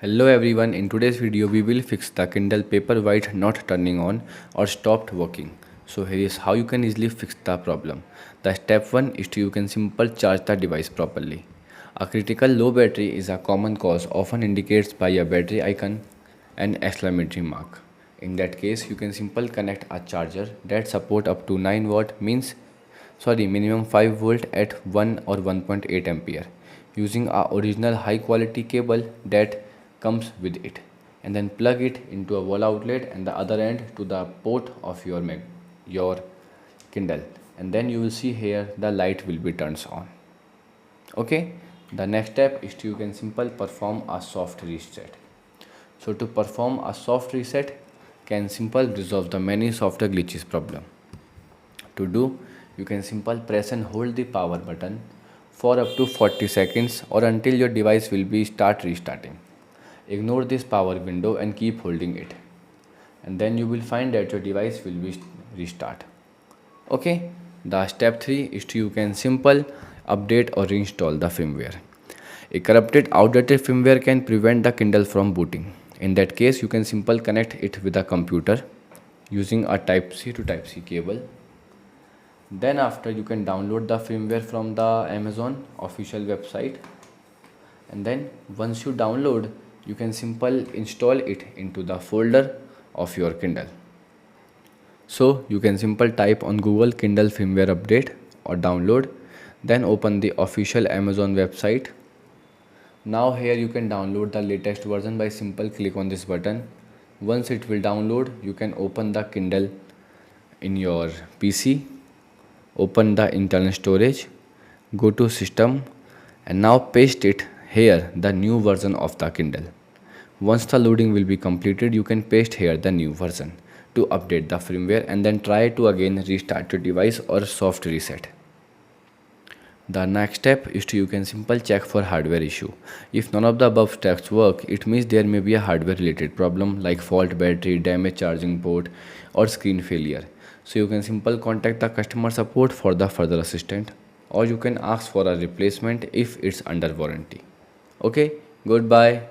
Hello everyone, in today's video we will fix the Kindle Paperwhite not turning on or stopped working. So here is how you can easily fix the problem. The step 1 is to you can simple charge the device properly. A critical low battery is a common cause often indicates by a battery icon and exclamatory mark. In that case you can simple connect a charger that support up to 9 watt means minimum 5 volt at 1 or 1.8 ampere using a original high quality cable that comes with it, and then plug it into a wall outlet and the other end to the port of your Kindle, and then you will see here the light will be turns on. Okay, the next step is to you can simple perform a soft reset. So to perform a soft reset can simple resolve the many software glitches problem. To do, you can simple press and hold the power button for up to 40 seconds or until your device will be start restarting. Ignore this power window and keep holding it, and then you will find that your device will be restart. Okay, the step 3 is to you can simple update or reinstall the firmware. A corrupted outdated firmware can prevent the Kindle from booting. In that case you can simple connect it with a computer using a type C to type C cable. Then after you can download the firmware from the Amazon official website, and then once you download you can simple install it into the folder of your Kindle. So you can simple type on Google Kindle firmware update or download, then open the official Amazon website. Now here you can download the latest version by simple click on this button. Once it will download you can open the Kindle in your PC, open the internal storage, go to system, and now paste it here the new version of the Kindle. Once the loading will be completed you can paste here the new version to update the firmware, and then try to again restart your device or soft reset. The next step is to you can simple check for hardware issue. If none of the above steps work, it means there may be a hardware related problem like fault battery, damaged charging port or screen failure. So you can simple contact the customer support for the further assistance, or you can ask for a replacement if it's under warranty. Okay, goodbye.